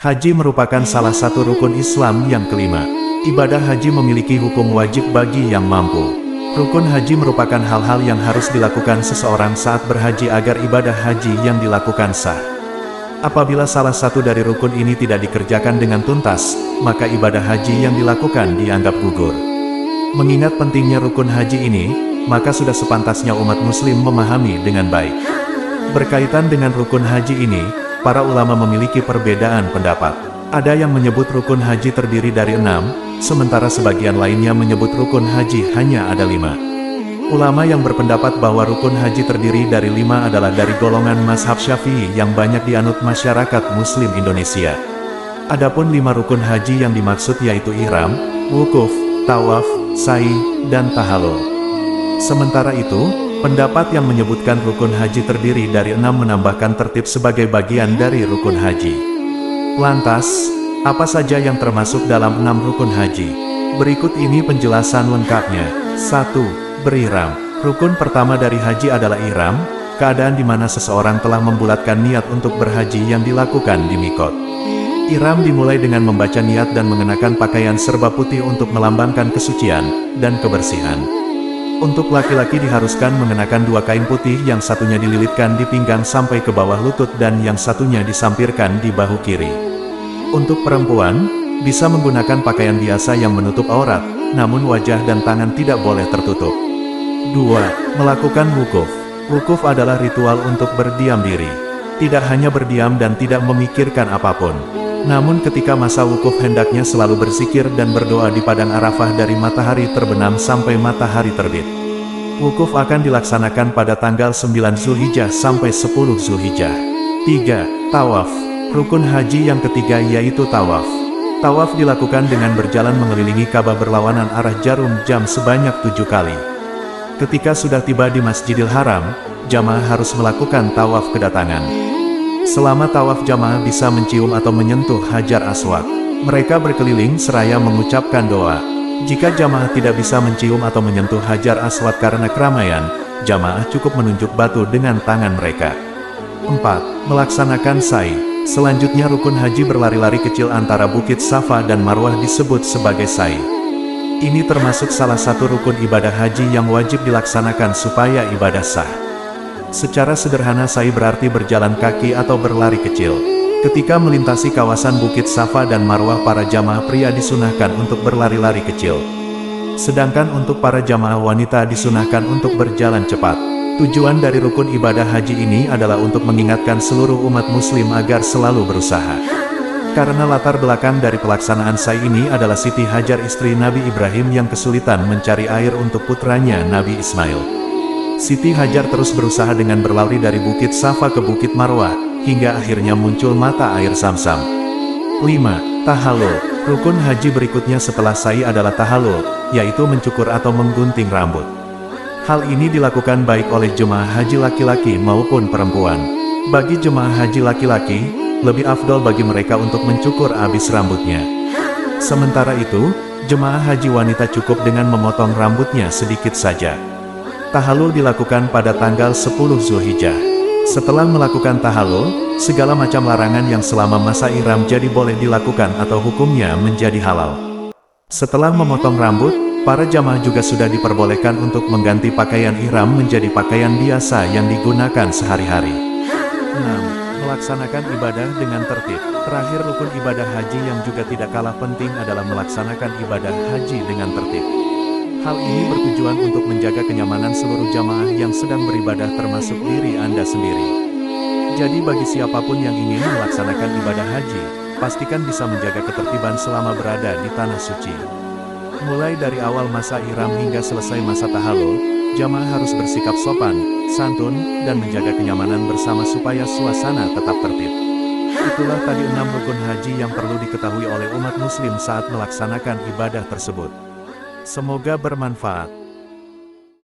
Haji merupakan salah satu rukun Islam yang kelima. Ibadah haji memiliki hukum wajib bagi yang mampu. Rukun haji merupakan hal-hal yang harus dilakukan seseorang saat berhaji agar ibadah haji yang dilakukan sah. Apabila salah satu dari rukun ini tidak dikerjakan dengan tuntas, maka ibadah haji yang dilakukan dianggap gugur. Mengingat pentingnya rukun haji ini, maka sudah sepantasnya umat muslim memahami dengan baik. Berkaitan dengan rukun haji ini, para ulama memiliki perbedaan pendapat. Ada yang menyebut rukun haji terdiri dari 6, sementara sebagian lainnya menyebut rukun haji hanya ada 5. Ulama yang berpendapat bahwa rukun haji terdiri dari 5 adalah dari golongan mazhab Syafi'i yang banyak dianut masyarakat muslim Indonesia. Adapun 5 rukun haji yang dimaksud yaitu ihram, wukuf, tawaf, sa'i, dan tahallul. Sementara itu, pendapat yang menyebutkan rukun haji terdiri dari 6 menambahkan tertib sebagai bagian dari rukun haji. Lantas, apa saja yang termasuk dalam 6 rukun haji? Berikut ini penjelasan lengkapnya. 1. Berihram. Rukun pertama dari haji adalah ihram, keadaan di mana seseorang telah membulatkan niat untuk berhaji yang dilakukan di mikot. Ihram dimulai dengan membaca niat dan mengenakan pakaian serba putih untuk melambangkan kesucian dan kebersihan. Untuk laki-laki diharuskan mengenakan 2 kain putih, yang satunya dililitkan di pinggang sampai ke bawah lutut dan yang satunya disampirkan di bahu kiri. Untuk perempuan, bisa menggunakan pakaian biasa yang menutup aurat, namun wajah dan tangan tidak boleh tertutup. 2. Melakukan wukuf. Wukuf adalah ritual untuk berdiam diri. Tidak hanya berdiam dan tidak memikirkan apapun. Namun ketika masa wukuf hendaknya selalu berzikir dan berdoa di padang Arafah dari matahari terbenam sampai matahari terbit. Wukuf akan dilaksanakan pada tanggal 9 Zulhijjah sampai 10 Zulhijjah. 3. Tawaf. Rukun haji yang ketiga yaitu tawaf. Tawaf dilakukan dengan berjalan mengelilingi Ka'bah berlawanan arah jarum jam sebanyak 7 kali. Ketika sudah tiba di Masjidil Haram, jamaah harus melakukan tawaf kedatangan. Selama tawaf jamaah bisa mencium atau menyentuh Hajar Aswad. Mereka berkeliling seraya mengucapkan doa. Jika jamaah tidak bisa mencium atau menyentuh Hajar Aswad karena keramaian, jamaah cukup menunjuk batu dengan tangan mereka. 4. Melaksanakan sa'i. Selanjutnya rukun haji berlari-lari kecil antara Bukit Safa dan Marwah disebut sebagai sa'i. Ini termasuk salah satu rukun ibadah haji yang wajib dilaksanakan supaya ibadah sah. Secara sederhana sa'i berarti berjalan kaki atau berlari kecil. Ketika melintasi kawasan Bukit Safa dan Marwah, para jamaah pria disunahkan untuk berlari-lari kecil. Sedangkan untuk para jamaah wanita disunahkan untuk berjalan cepat. Tujuan dari rukun ibadah haji ini adalah untuk mengingatkan seluruh umat muslim agar selalu berusaha. Karena latar belakang dari pelaksanaan sa'i ini adalah Siti Hajar istri Nabi Ibrahim yang kesulitan mencari air untuk putranya Nabi Ismail. Siti Hajar terus berusaha dengan berlari dari Bukit Safa ke Bukit Marwah, hingga akhirnya muncul mata air Zamzam. 5. Tahallul. Rukun haji berikutnya setelah sa'i adalah tahallul, yaitu mencukur atau menggunting rambut. Hal ini dilakukan baik oleh jemaah haji laki-laki maupun perempuan. Bagi jemaah haji laki-laki, lebih afdol bagi mereka untuk mencukur habis rambutnya. Sementara itu, jemaah haji wanita cukup dengan memotong rambutnya sedikit saja. Tahallul dilakukan pada tanggal 10 Zulhijjah. Setelah melakukan tahallul, segala macam larangan yang selama masa ihram jadi boleh dilakukan atau hukumnya menjadi halal. Setelah memotong rambut, para jamaah juga sudah diperbolehkan untuk mengganti pakaian ihram menjadi pakaian biasa yang digunakan sehari-hari. 6. Melaksanakan ibadah dengan tertib. Terakhir, rukun ibadah haji yang juga tidak kalah penting adalah melaksanakan ibadah haji dengan tertib. Hal ini bertujuan untuk menjaga kenyamanan seluruh jamaah yang sedang beribadah termasuk diri Anda sendiri. Jadi bagi siapapun yang ingin melaksanakan ibadah haji, pastikan bisa menjaga ketertiban selama berada di tanah suci. Mulai dari awal masa ihram hingga selesai masa tahallul, jamaah harus bersikap sopan, santun, dan menjaga kenyamanan bersama supaya suasana tetap tertib. Itulah tadi 6 rukun haji yang perlu diketahui oleh umat muslim saat melaksanakan ibadah tersebut. Semoga bermanfaat.